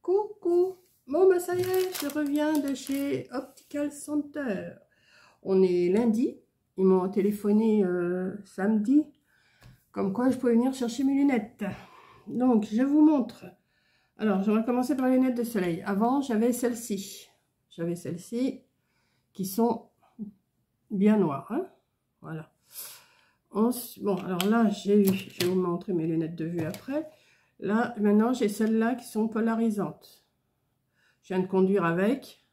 Coucou. Bon bah ça y est, je reviens de chez Optical Center. On est lundi. Ils m'ont téléphoné samedi. Comme quoi je pouvais venir chercher mes lunettes. Donc je vous montre. Alors j'aurais commencé par les lunettes de soleil. Avant j'avais celles-ci. J'avais celles-ci qui sont bien noires. Hein, voilà. Bon alors là je vais vous montrer mes lunettes de vue après. Là maintenant j'ai celles-là qui sont polarisantes. Je viens de conduire avec.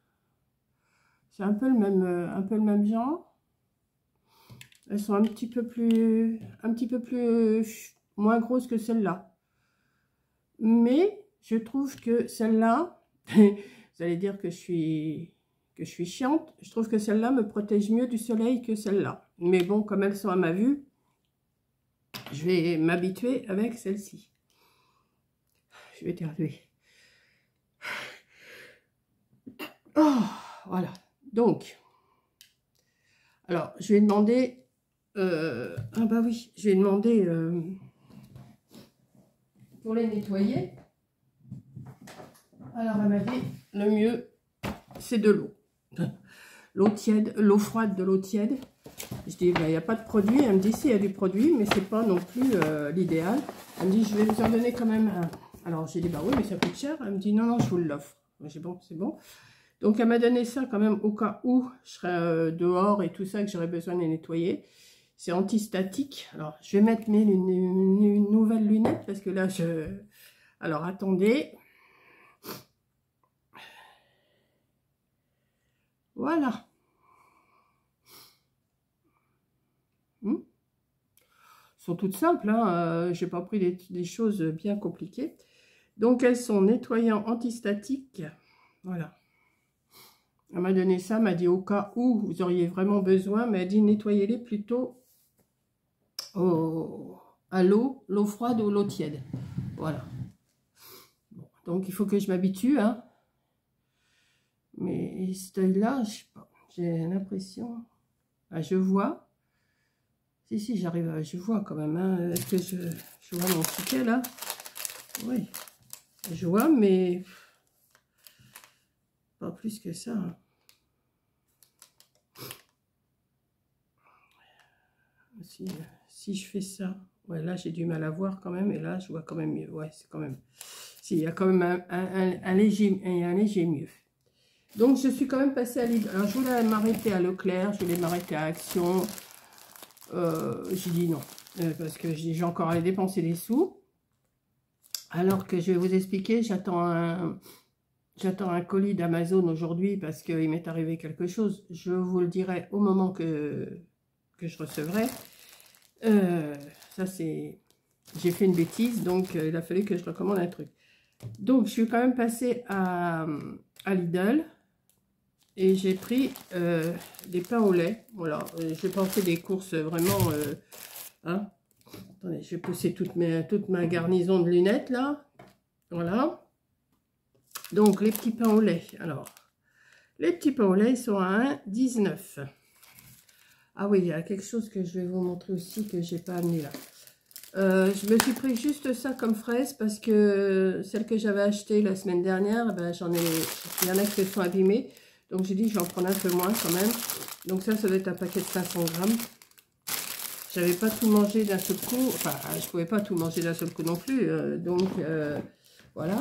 C'est un peu le même genre. Elles sont un petit peu plus moins grosses que celle-là. Mais je trouve que celle-là, vous allez dire que je suis chiante. Je trouve que celle-là me protège mieux du soleil que celle-là. Mais bon, comme elles sont à ma vue, je vais m'habituer avec celle-ci. Je vais éternuer. Oh, voilà. Donc, alors, je vais demander... ah bah oui, je vais demander pour les nettoyer. Alors, elle m'a dit, le mieux, c'est de l'eau. L'eau tiède, l'eau froide de l'eau tiède. Je dis, il n'y a pas de produit. Elle me dit, si, il y a du produit, mais c'est pas non plus l'idéal. Elle me dit, je vais vous en donner quand même un. Alors, j'ai dit, bah oui, mais ça coûte cher. Elle me dit, non, non, je vous l'offre. J'ai dit, bon, c'est bon. Donc, elle m'a donné ça quand même au cas où je serais dehors et tout ça, que j'aurais besoin de les nettoyer. C'est antistatique. Alors, je vais mettre mes nouvelles lunettes parce que là, alors, attendez. Voilà. Elles sont toutes simples. Hein. Je n'ai pas pris des choses bien compliquées. Donc, elles sont nettoyants antistatiques. Voilà. Elle m'a donné ça, m'a dit au cas où vous auriez vraiment besoin, mais elle dit nettoyez-les plutôt à l'eau froide ou l'eau tiède. Voilà. Bon, donc il faut que je m'habitue, hein. Mais cet œil-là, je sais pas, j'ai l'impression. Ah, je vois. Si, j'arrive, je vois quand même. Hein. Est-ce que je vois mon ticket là? Oui. Je vois, mais pas plus que ça. Hein. Si je fais ça, ouais, là j'ai du mal à voir quand même, et là je vois quand même mieux. Ouais, c'est quand même. Si, il y a quand même un léger mieux. Donc je suis quand même passée à Lidl. Alors je voulais m'arrêter à Leclerc, je voulais m'arrêter à Action. J'ai dit non, parce que j'ai encore à aller dépenser des sous. Alors que je vais vous expliquer, j'attends un colis d'Amazon aujourd'hui parce qu'il m'est arrivé quelque chose. Je vous le dirai au moment que je recevrai. Ça c'est... J'ai fait une bêtise, donc il a fallu que je recommande un truc. Donc je suis quand même passée à Lidl. Et j'ai pris des pains au lait. Voilà, j'ai pas fait des courses vraiment... hein. Attendez, je vais pousser toute ma garnison de lunettes, là. Voilà. Donc, les petits pains au lait. Alors, les petits pains au lait sont à 1,19 €. Ah oui, il y a quelque chose que je vais vous montrer aussi que j'ai pas amené là. Je me suis pris juste ça comme fraise parce que celle que j'avais achetée la semaine dernière, ben, il y en a qui se sont abîmées. Donc j'ai dit je vais en prendre un peu moins quand même. Donc ça doit être un paquet de 500 grammes. J'avais pas tout mangé d'un seul coup. Enfin, je pouvais pas tout manger d'un seul coup non plus. Voilà.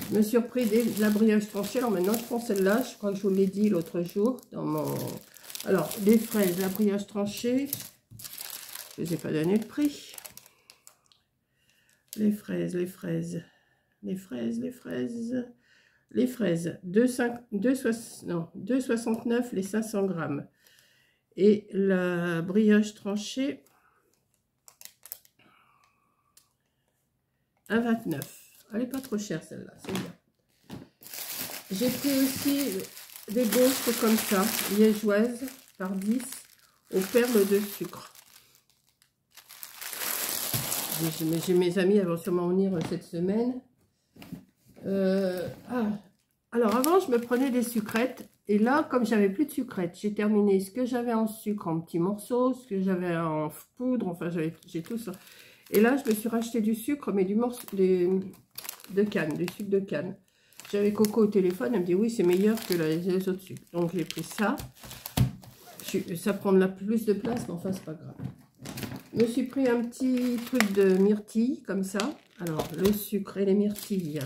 Je me suis repris de la brioche tranchée. Alors maintenant je prends celle-là. Je crois que je vous l'ai dit l'autre jour. Alors, les fraises, la brioche tranchée. Je ne vous ai pas donné le prix. Les fraises. Les fraises, 2,69 les 500 grammes. Et la brioche tranchée, 1,29. Elle n'est pas trop chère celle-là, c'est bien. J'ai pris aussi des gaufres comme ça, liégeoises, par 10, aux perles de sucre. J'ai mes amis, elles vont sûrement venir cette semaine. Alors avant je me prenais des sucrètes et là comme j'avais plus de sucrètes, j'ai terminé ce que j'avais en sucre en petits morceaux, ce que j'avais en poudre, enfin j'ai tout ça. Et là je me suis racheté du sucre mais du sucre de canne. J'avais Coco au téléphone, elle me dit oui, c'est meilleur que les autres sucres. Donc j'ai pris ça. Ça prend plus de place, mais enfin, c'est pas grave. Je me suis pris un petit truc de myrtille, comme ça. Alors, le sucre et les myrtilles.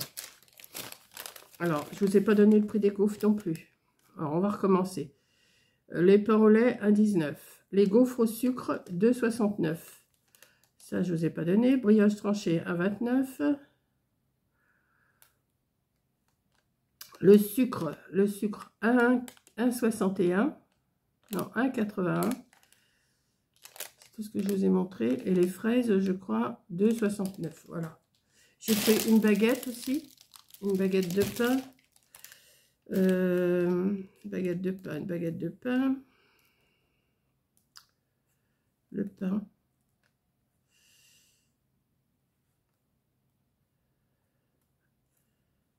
Alors, je ne vous ai pas donné le prix des gaufres non plus. Alors, on va recommencer. Les pains au lait, 1,19. Les gaufres au sucre, 2,69. Ça, je ne vous ai pas donné. Brioche tranchée, 1,29. Le sucre, 1,61. Non, 1,81. C'est tout ce que je vous ai montré. Et les fraises, je crois, 2,69. Voilà. J'ai pris une baguette aussi. Une baguette de pain. Une baguette de pain. Le pain.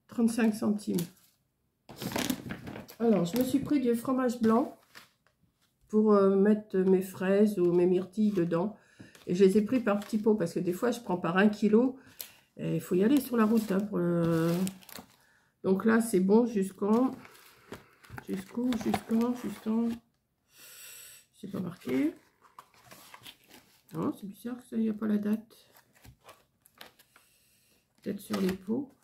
« 35 centimes. Alors, je me suis pris du fromage blanc pour mettre mes fraises ou mes myrtilles dedans. Et je les ai pris par petits pots parce que des fois, je prends par 1 kilo. Et il faut y aller sur la route. Hein, donc là, c'est bon jusqu'en... Jusqu'en... C'est pas marqué. Non, c'est bizarre que ça, il n'y a pas la date. Peut-être sur les pots.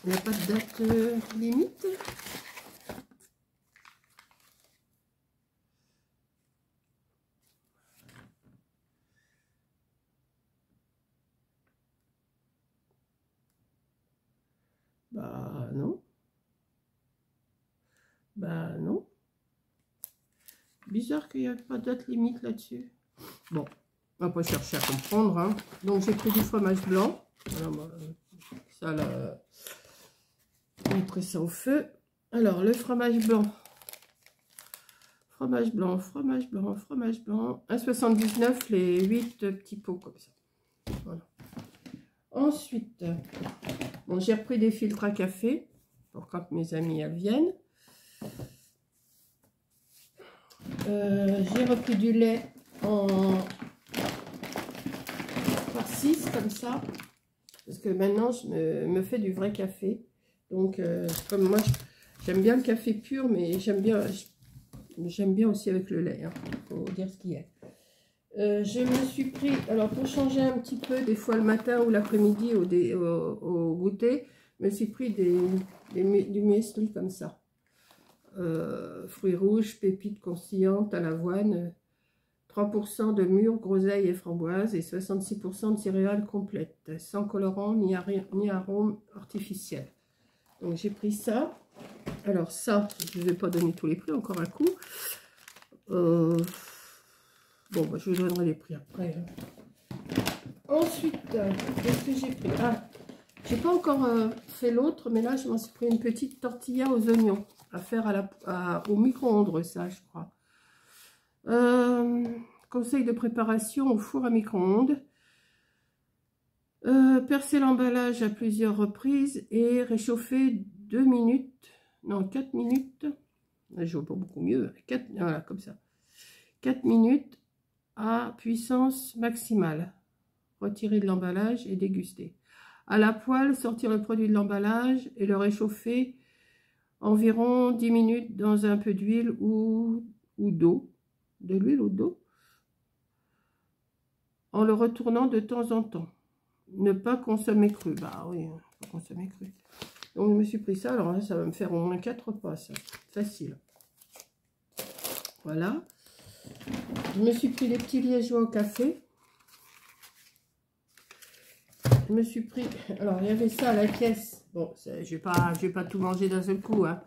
Il n'y a pas de date limite. Bah non. Bah non. Bizarre qu'il n'y a pas de date limite là-dessus. Bon, on va pas chercher à comprendre. Hein. Donc j'ai pris du fromage blanc. Voilà, moi, ça là. On va mettre ça au feu. Alors le fromage blanc. Fromage blanc. 1,79 les 8 petits pots comme ça. Voilà. Ensuite, bon, j'ai repris des filtres à café pour quand mes amis elles viennent. J'ai repris du lait par 6 comme ça. Parce que maintenant, je me fais du vrai café. Donc, comme moi, j'aime bien le café pur, mais j'aime bien aussi avec le lait. Hein, faut dire ce qu'il y a. Je me suis pris, alors pour changer un petit peu, des fois le matin ou l'après-midi au goûter, je me suis pris du muesli comme ça. Fruits rouges, pépites croustillantes à l'avoine, 3% de mûres, groseilles et framboises et 66% de céréales complètes, sans colorant ni arôme artificiel. Donc j'ai pris ça. Alors ça, je ne vais pas donner tous les prix, encore un coup. Bon, bah, je vous donnerai les prix après. Hein. Ensuite, qu'est-ce que j'ai pris? Ah, j'ai pas encore fait l'autre, mais là, je m'en suis pris une petite tortilla aux oignons à faire au micro-ondes, ça, je crois. Conseil de préparation au four à micro-ondes. Percer l'emballage à plusieurs reprises et réchauffer 2 minutes, non 4 minutes. Je vois pas beaucoup mieux. 4, voilà, comme ça. 4 minutes à puissance maximale. Retirer de l'emballage et déguster. À la poêle, sortir le produit de l'emballage et le réchauffer environ 10 minutes dans un peu d'huile ou d'eau. De l'huile ou d'eau. En le retournant de temps en temps. Ne pas consommer cru. Bah oui, pas consommer cru. Donc je me suis pris ça. Alors là, ça va me faire au moins 4 repas, ça. Facile. Voilà. Je me suis pris les petits liégeois au café. Je me suis pris... Alors, il y avait ça à la caisse. Bon, je vais pas tout manger d'un seul coup. Hein.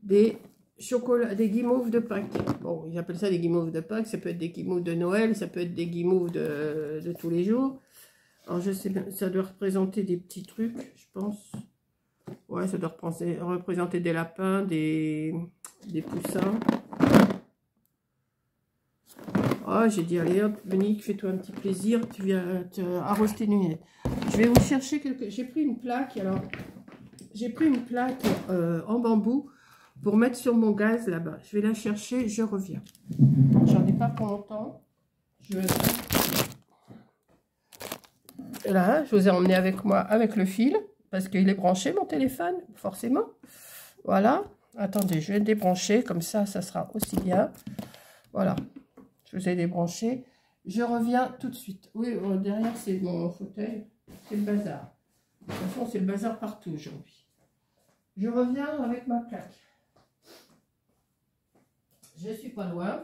Des chocolats, des guimauves de Pâques. Bon, ils appellent ça des guimauves de Pâques. Ça peut être des guimauves de Noël. Ça peut être des guimauves de tous les jours. Alors, je sais bien, ça doit représenter des petits trucs, je pense. Ouais, ça doit représenter des lapins, des poussins. Oh, j'ai dit, allez hop, Monique, fais-toi un petit plaisir, tu viens te arroser tes lunettes. Je vais vous chercher j'ai pris une plaque, alors, j'ai pris une plaque en bambou pour mettre sur mon gaz là-bas. Je vais la chercher, je reviens. J'en ai pas pour longtemps. Là, je vous ai emmené avec moi avec le fil, parce qu'il est branché mon téléphone, forcément. Voilà. Attendez, je vais le débrancher, comme ça sera aussi bien. Voilà. Je vous ai débranché. Je reviens tout de suite. Oui, derrière, c'est mon fauteuil. C'est le bazar. De toute façon, c'est le bazar partout aujourd'hui. Je reviens avec ma plaque. Je suis pas loin.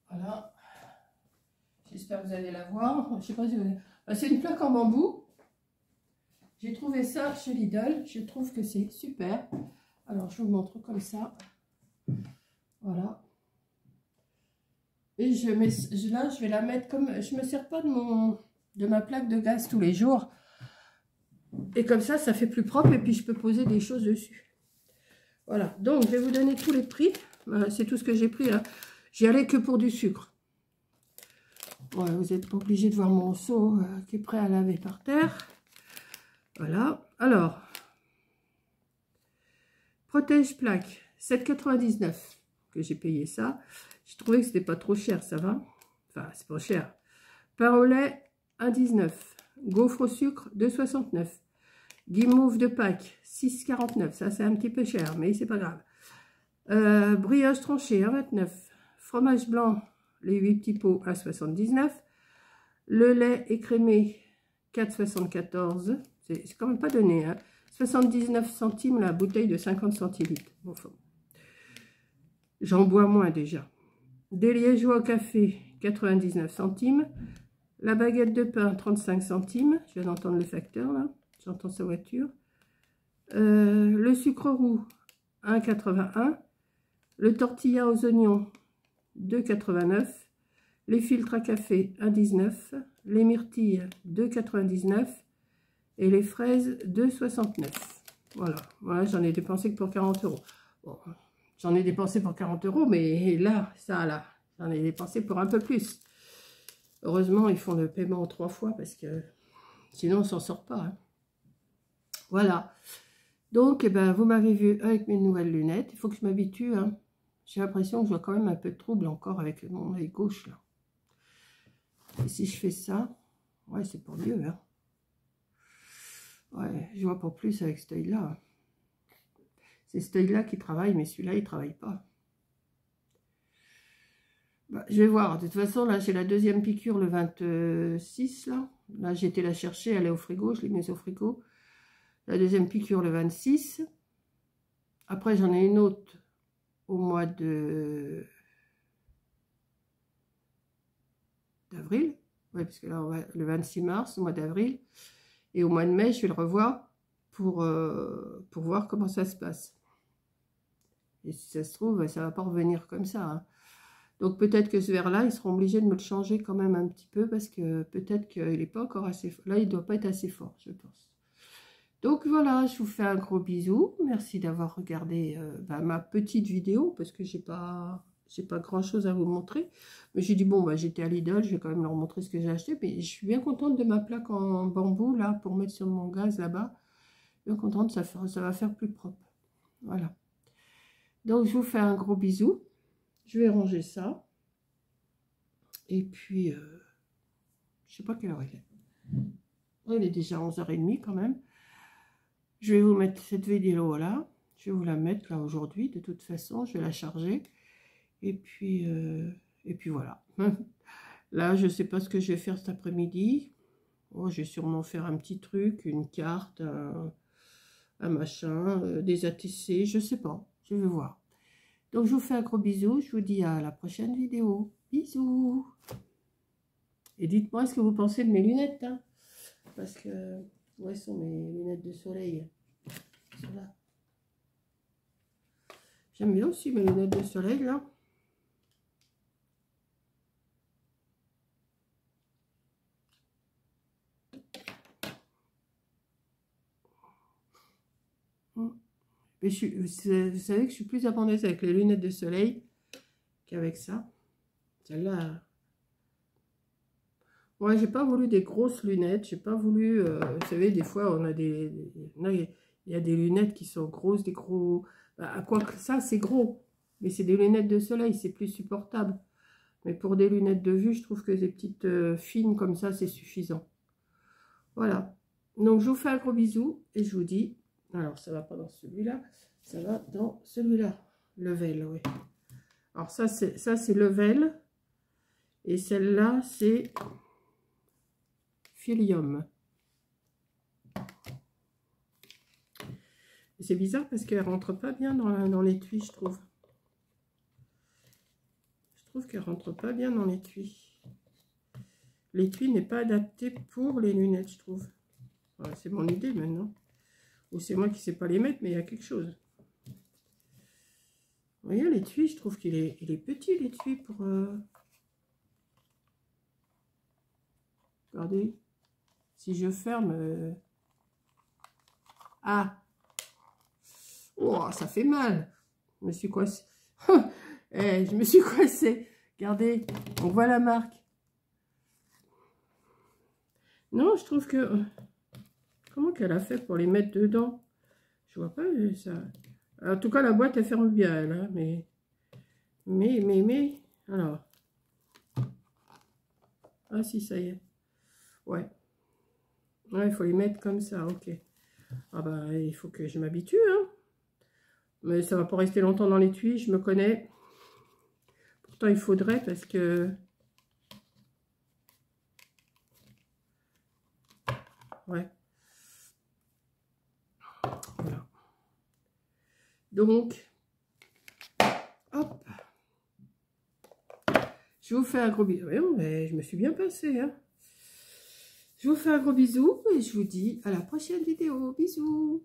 Voilà. J'espère que vous allez la voir. Je sais pas si vous... C'est une plaque en bambou. J'ai trouvé ça chez Lidl. Je trouve que c'est super. Alors, je vous montre comme ça. Voilà. Et là, je vais la mettre comme... Je ne me sers pas de ma plaque de gaz tous les jours. Et comme ça fait plus propre. Et puis, je peux poser des choses dessus. Voilà. Donc, je vais vous donner tous les prix. C'est tout ce que j'ai pris. Hein. J'y allais que pour du sucre. Ouais, vous n'êtes pas obligé de voir mon seau qui est prêt à laver par terre. Voilà. Alors, protège plaque, 7,99 que j'ai payé ça. J'ai trouvé que c'était pas trop cher, ça va. Enfin, c'est pas cher. Pain au lait, 1,19. Gaufre au sucre, 2,69. Guimauve de Pâques, 6,49. Ça, c'est un petit peu cher, mais c'est pas grave. Brioche tranchée, 1,29. Fromage blanc, les 8 petits pots, 1,79. Le lait écrémé, 4,74. C'est quand même pas donné, hein. 79 centimes la bouteille de 50 centilitres. Enfin, j'en bois moins déjà. Des liégeois au café, 99 centimes. La baguette de pain, 35 centimes. Je viens d'entendre le facteur, là. J'entends sa voiture. Le sucre roux, 1,81. Le tortilla aux oignons, 2,89. Les filtres à café, 1,19. Les myrtilles, 2,99. Et les fraises, 2,69. Voilà, voilà, j'en ai dépensé que pour 40 euros. Bon, j'en ai dépensé pour 40 euros, mais là, j'en ai dépensé pour un peu plus. Heureusement, ils font le paiement 3 fois parce que sinon, on s'en sort pas. Hein. Voilà. Donc, eh ben, vous m'avez vu avec mes nouvelles lunettes. Il faut que je m'habitue. Hein. J'ai l'impression que je vois quand même un peu de trouble encore avec mon œil gauche. Là. Et si je fais ça, ouais, c'est pour mieux. Hein. Ouais, je vois pour plus avec cet œil-là. C'est cet œil-là qui travaille, mais celui-là, il ne travaille pas. Bah, je vais voir. De toute façon, là, j'ai la deuxième piqûre le 26, là. Là, j'ai été la chercher, elle est au frigo, je l'ai mise au frigo. La deuxième piqûre le 26. Après, j'en ai une autre au mois d'avril. Oui, parce que là, on va le 26 mars, au mois d'avril. Et au mois de mai, je vais le revoir pour voir comment ça se passe. Et si ça se trouve, ça ne va pas revenir comme ça. Hein. Donc peut-être que ce verre-là, ils seront obligés de me le changer quand même un petit peu parce que peut-être qu'il n'est pas encore assez fort. Là, il ne doit pas être assez fort, je pense. Donc voilà, je vous fais un gros bisou. Merci d'avoir regardé ma petite vidéo parce que j'ai pas grand-chose à vous montrer. Mais j'ai dit, bon, j'étais à Lidl, je vais quand même leur montrer ce que j'ai acheté. Mais je suis bien contente de ma plaque en bambou, là, pour mettre sur mon gaz, là-bas. Bien contente, ça va faire plus propre. Voilà. Donc, je vous fais un gros bisou. Je vais ranger ça. Et puis, je sais pas quelle heure il est. Il est déjà 11h30 quand même. Je vais vous mettre cette vidéo là. Je vais vous la mettre là aujourd'hui. De toute façon, je vais la charger. Et puis voilà. Là, je ne sais pas ce que je vais faire cet après-midi. Oh, je vais sûrement faire un petit truc, une carte, un machin, des ATC, je ne sais pas. Je vais voir. Donc, je vous fais un gros bisou. Je vous dis à la prochaine vidéo. Bisous. Et dites-moi ce que vous pensez de mes lunettes. Hein, parce que, où sont mes lunettes de soleil? Là. J'aime bien aussi mes lunettes de soleil, là. Mais vous savez que je suis plus à l'aise avec les lunettes de soleil qu'avec ça. Celle-là. Moi, j'ai pas voulu des grosses lunettes. J'ai pas voulu. Vous savez, des fois, on a il y a des lunettes qui sont grosses, des gros. Bah, quoi que ça, c'est gros. Mais c'est des lunettes de soleil, c'est plus supportable. Mais pour des lunettes de vue, je trouve que des petites fines comme ça, c'est suffisant. Voilà. Donc, je vous fais un gros bisou et je vous dis... Alors, ça va pas dans celui-là, ça va dans celui-là. Level, oui. Alors, ça, c'est Level. Et celle-là, c'est Filium. C'est bizarre parce qu'elle rentre pas bien dans l'étui, je trouve. Je trouve qu'elle rentre pas bien dans l'étui. L'étui n'est pas adapté pour les lunettes, je trouve. Voilà, c'est mon idée maintenant. Ou c'est moi qui ne sais pas les mettre, mais il y a quelque chose. Vous voyez, l'étui, je trouve qu'il est petit, l'étui, pour... Regardez. Si je ferme... Ah! Oh, ça fait mal. Je me suis coincée. Je me suis coincée. Regardez, on voit la marque. Non, je trouve que... Comment qu'elle a fait pour les mettre dedans? Je vois pas ça. En tout cas, la boîte, elle ferme bien, elle. Hein, mais... Alors. Ah si, ça y est. Ouais. Ouais, il faut les mettre comme ça, ok. Ah bah, il faut que je m'habitue, hein. Mais ça va pas rester longtemps dans l'étui, je me connais. Pourtant, il faudrait parce que... Ouais. Voilà. Donc, hop. Je vous fais un gros bisou. Oui, mais je me suis bien passée, hein. Je vous fais un gros bisou et je vous dis à la prochaine vidéo. Bisous.